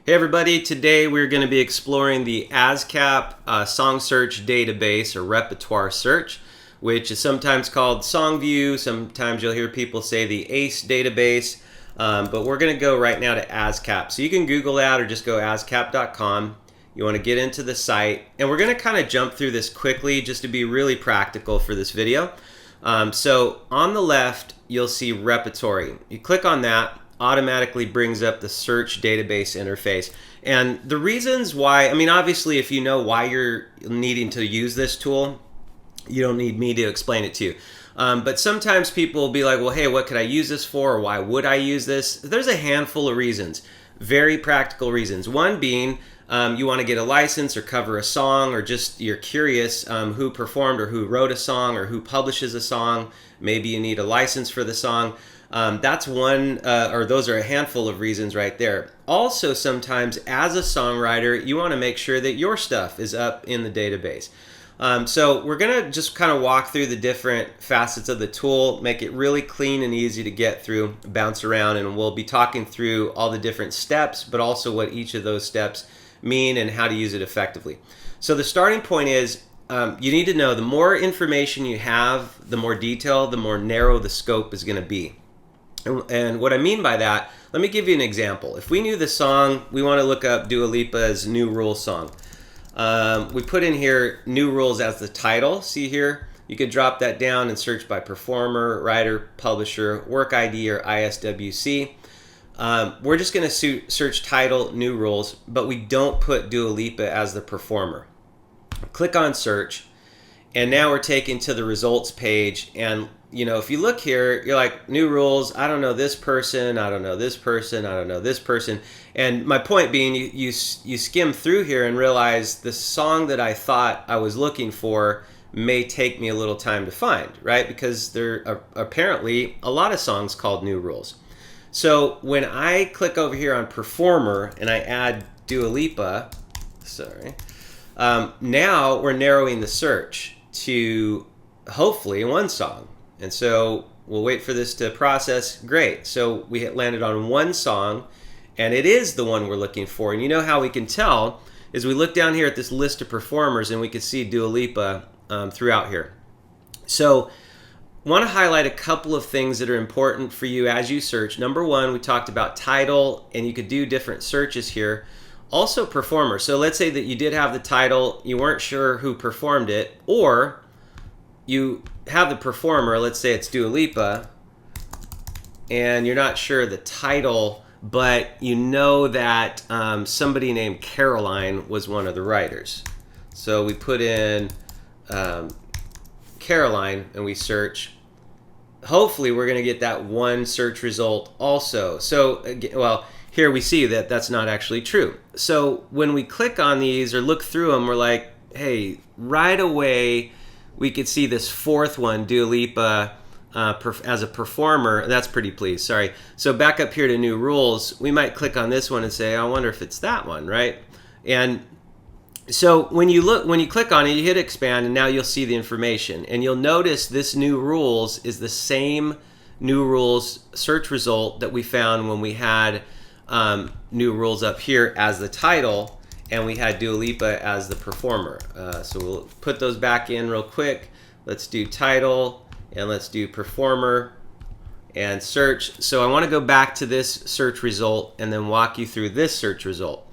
Hey everybody, today we're going to be exploring the ASCAP song search database or repertoire search, which is sometimes called Songview. Sometimes you'll hear people say the ACE database, but we're going to go right now to ASCAP. So you can Google that or just go ascap.com. You want to get into the site, and we're going to kind of jump through this quickly just to be really practical for this video. So on the left, you'll see repertory. You click on that, automatically brings up the search database interface. And the reasons why, I mean, obviously if you know why you're needing to use this tool, you don't need me to explain it to you. But sometimes people will be like, well, hey, what could I use this for? Or why would I use this? There's a handful of reasons, very practical reasons. One being you want to get a license or cover a song, or just you're curious who performed or who wrote a song or who publishes a song. Maybe you need a license for the song. That's one, or those are a handful of reasons right there. Also, sometimes as a songwriter, you want to make sure that your stuff is up in the database. So we're going to just kind of walk through the different facets of the tool, make it really clean and easy to get through, bounce around, and we'll be talking through all the different steps, but also what each of those steps mean and how to use it effectively. So the starting point is you need to know the more information you have, the more detail, the more narrow the scope is going to be. And what I mean by that, let me give you an example. If we knew the song, we want to look up Dua Lipa's New Rules song. We put in here New Rules as the title. See here? You could drop that down and search by performer, writer, publisher, work ID, or ISWC. We're just going to search title, New Rules, but we don't put Dua Lipa as the performer. Click on search, and now we're taken to the results page. And you know, if you look here, you're like, New Rules, I don't know this person, I don't know this person, I don't know this person. And my point being, you skim through here and realize the song that I thought I was looking for may take me a little time to find, right? Because there are apparently a lot of songs called New Rules. So when I click over here on performer and I add Dua Lipa, now we're narrowing the search to hopefully one song. And so we'll wait for this to process. Great. So we landed on one song, and it is the one we're looking for. And you know how we can tell is we look down here at this list of performers, and we can see Dua Lipa throughout here. So I want to highlight a couple of things that are important for you as you search. Number one, we talked about title, and you could do different searches here. Also performer. So let's say that you did have the title, you weren't sure who performed it, or you have the performer, let's say it's Dua Lipa, and you're not sure the title, but you know that somebody named Caroline was one of the writers. So we put in Caroline and we search. Hopefully we're going to get that one search result also. So, well, here we see that that's not actually true. So when we click on these or look through them, we're like, hey, right away we could see this fourth one, Dua Lipa, as a performer. That's pretty pleased, sorry. So back up here to New Rules, we might click on this one and say, I wonder if it's that one, right? And so when you click on it, you hit expand, and now you'll see the information. And you'll notice this New Rules is the same New Rules search result that we found when we had New Rules up here as the title, and we had Dua Lipa as the performer. So we'll put those back in real quick. Let's do title, and let's do performer, and search. So I want to go back to this search result and then walk you through this search result.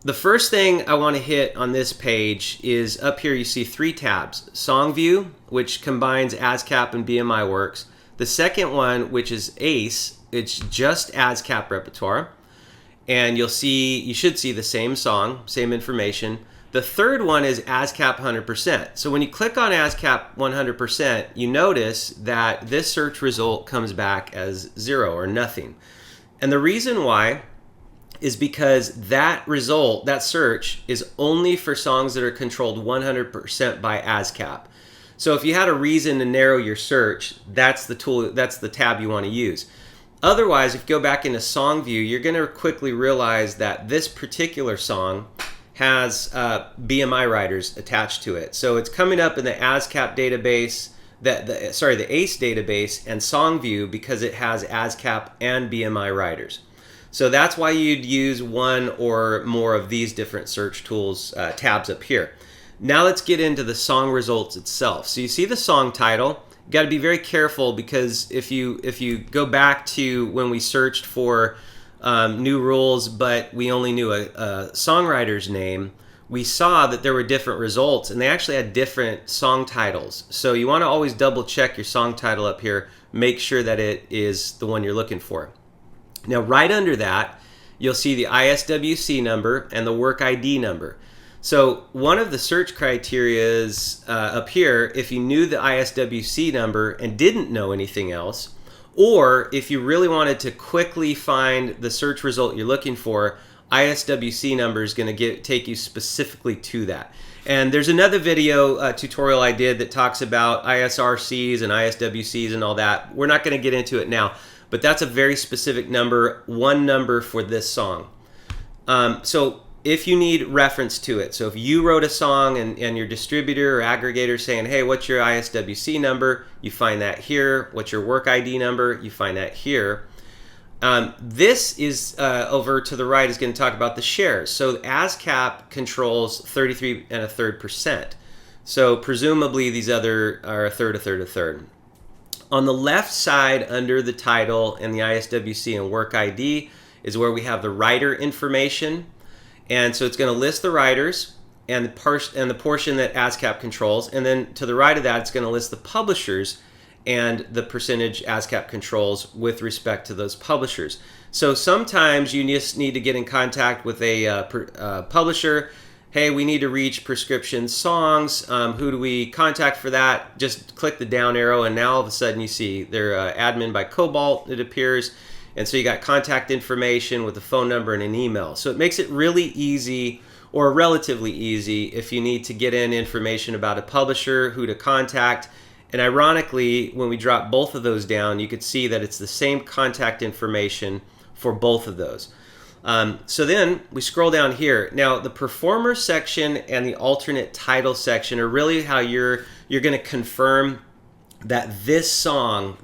The first thing I want to hit on this page is up here you see three tabs. Songview, which combines ASCAP and BMI works. The second one, which is ACE, it's just ASCAP repertoire. And you should see the same song, same information. The third one is ASCAP 100%. So when you click on ASCAP 100%, you notice that this search result comes back as 0 or nothing. And the reason why is because that result, that search, is only for songs that are controlled 100% by ASCAP. So if you had a reason to narrow your search, that's the tool, that's the tab you want to use. Otherwise, if you go back into Songview, you're going to quickly realize that this particular song has BMI writers attached to it. So it's coming up in the ASCAP database, the ACE database and Songview because it has ASCAP and BMI writers. So that's why you'd use one or more of these different search tools tabs up here. Now let's get into the song results itself. So you see the song title. You got to be very careful, because if you go back to when we searched for new rules, but we only knew a songwriter's name, we saw that there were different results, and they actually had different song titles. So you want to always double check your song title up here, make sure that it is the one you're looking for. Now right under that, you'll see the ISWC number and the work ID number. So one of the search criteria is up here, if you knew the ISWC number and didn't know anything else, or if you really wanted to quickly find the search result you're looking for, ISWC number is going to take you specifically to that. And there's another video tutorial I did that talks about ISRCs and ISWCs and all that. We're not going to get into it now, but that's a very specific number, one number for this song. So if you need reference to it, so if you wrote a song and your distributor or aggregator saying, hey, what's your ISWC number? You find that here. What's your work ID number? You find that here. This is over to the right is going to talk about the shares. So ASCAP controls 33.33%. So presumably these other are a third. On the left side under the title and the ISWC and work ID is where we have the writer information. And so it's going to list the writers and the portion that ASCAP controls. And then to the right of that, it's going to list the publishers and the percentage ASCAP controls with respect to those publishers. So sometimes you just need to get in contact with a publisher. Hey, we need to reach Prescription Songs. Who do we contact for that? Just click the down arrow, and now all of a sudden you see they're admin by Cobalt, it appears. And so you got contact information with a phone number and an email. So it makes it really easy, or relatively easy, if you need to get in information about a publisher, who to contact. And ironically, when we drop both of those down, you could see that it's the same contact information for both of those. So then we scroll down here. Now the performer section and the alternate title section are really how you're going to confirm that this song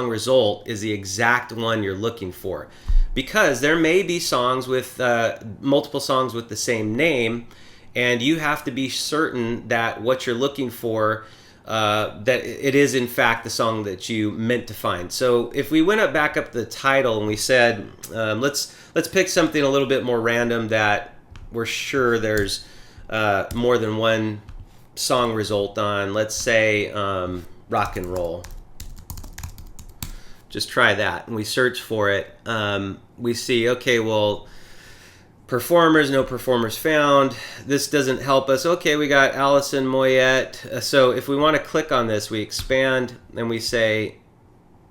result is the exact one you're looking for. Because there may be songs with multiple songs with the same name, and you have to be certain that what you're looking for, that it is in fact the song that you meant to find. So if we went back up the title and we said, let's pick something a little bit more random that we're sure there's more than one song result on. Let's say rock and roll. Just try that, and we search for it. We see, okay, well, performers, no performers found. This doesn't help us. Okay, we got Alison Moyet. So if we want to click on this, we expand and we say,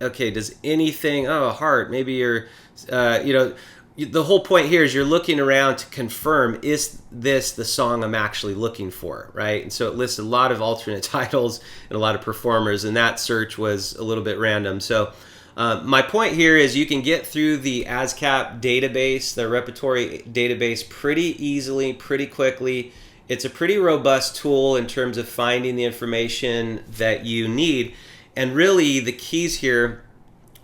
okay, does anything, heart, maybe you're, the whole point here is you're looking around to confirm, is this the song I'm actually looking for, right? And so it lists a lot of alternate titles and a lot of performers, and that search was a little bit random. So my point here is you can get through the ASCAP database, the repertory database, pretty easily, pretty quickly. It's a pretty robust tool in terms of finding the information that you need. And really the keys here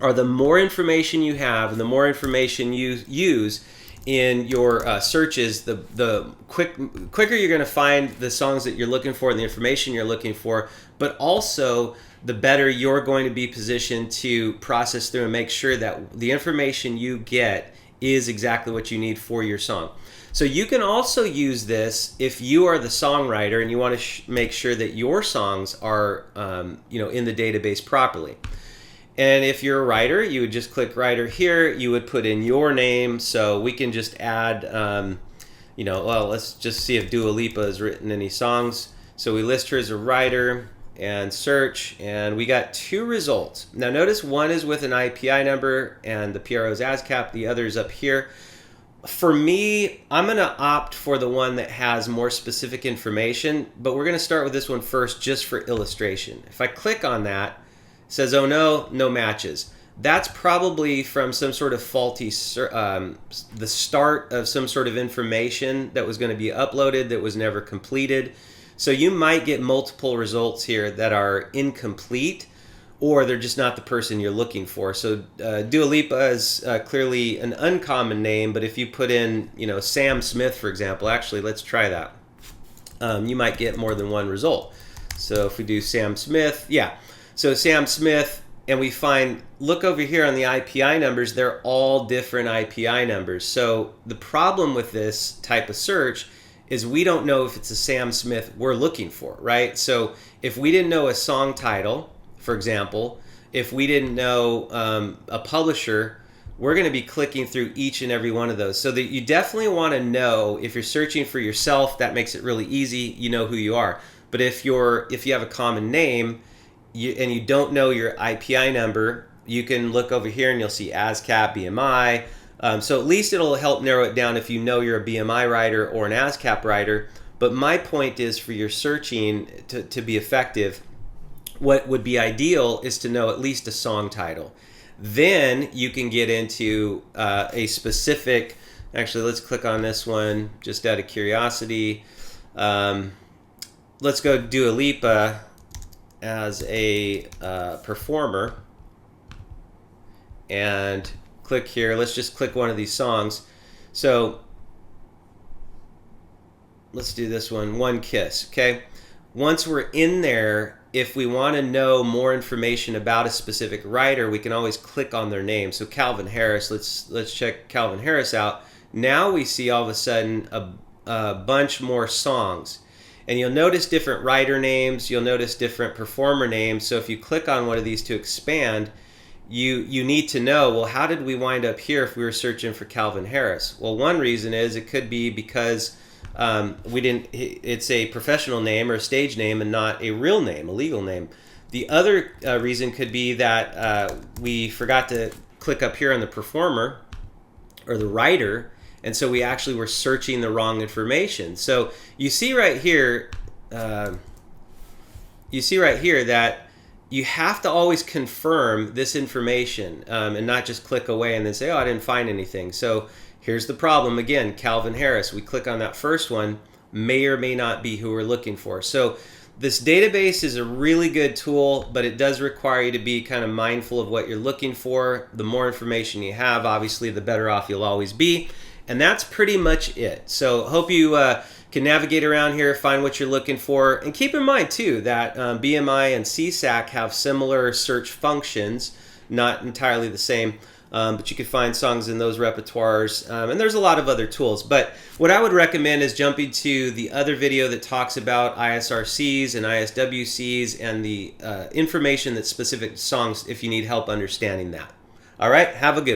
are the more information you have and the more information you use in your searches, the quicker you're going to find the songs that you're looking for and the information you're looking for, but also the better you're going to be positioned to process through and make sure that the information you get is exactly what you need for your song. So you can also use this if you are the songwriter and you want to make sure that your songs are in the database properly. And if you're a writer, you would just click writer here. You would put in your name. So we can just add, let's just see if Dua Lipa has written any songs. So we list her as a writer and search, and we got 2 results. Now notice one is with an IPI number and the PRO is ASCAP. The other is up here. For me, I'm going to opt for the one that has more specific information, but we're going to start with this one first just for illustration. If I click on that, it says, oh no matches. That's probably from some sort of faulty, the start of some sort of information that was going to be uploaded that was never completed. So you might get multiple results here that are incomplete, or they're just not the person you're looking for. So Dua Lipa is clearly an uncommon name, but if you put in, Sam Smith, for example, actually, let's try that. You might get more than one result. So if we do Sam Smith, yeah. So Sam Smith, and we find, look over here on the IPI numbers, they're all different IPI numbers. So the problem with this type of search is we don't know if it's a Sam Smith we're looking for, right? So if we didn't know a song title, for example, if we didn't know a publisher, we're going to be clicking through each and every one of those. So that you definitely want to know, if you're searching for yourself, that makes it really easy. You know who you are. But if you have a common name and you don't know your IPI number, you can look over here and you'll see ASCAP, BMI. So at least it'll help narrow it down if you know you're a BMI writer or an ASCAP writer. But my point is, for your searching to be effective, what would be ideal is to know at least a song title. Then you can get into a specific, actually let's click on this one just out of curiosity. Let's go Dua Lipa as a performer and click here. Let's just click one of these songs. So let's do this one, One Kiss, okay? Once we're in there, if we want to know more information about a specific writer, we can always click on their name. So Calvin Harris, let's check Calvin Harris out. Now we see all of a sudden a bunch more songs. And you'll notice different writer names, you'll notice different performer names. So if you click on one of these to expand, you need to know, well, how did we wind up here if we were searching for Calvin Harris? Well, one reason is it could be because it's a professional name or a stage name and not a real name, a legal name. The other reason could be that we forgot to click up here on the performer or the writer, and so we actually were searching the wrong information. So you see right here, that you have to always confirm this information and not just click away and then say, oh, I didn't find anything. So here's the problem again, Calvin Harris. We click on that first one, may or may not be who we're looking for. So this database is a really good tool, but it does require you to be kind of mindful of what you're looking for. The more information you have, obviously, the better off you'll always be. And that's pretty much it. So hope you can navigate around here, find what you're looking for. And keep in mind, too, that BMI and SESAC have similar search functions, not entirely the same. But you can find songs in those repertoires, and there's a lot of other tools. But what I would recommend is jumping to the other video that talks about ISRCs and ISWCs and the information that's specific to songs if you need help understanding that. All right, have a good one.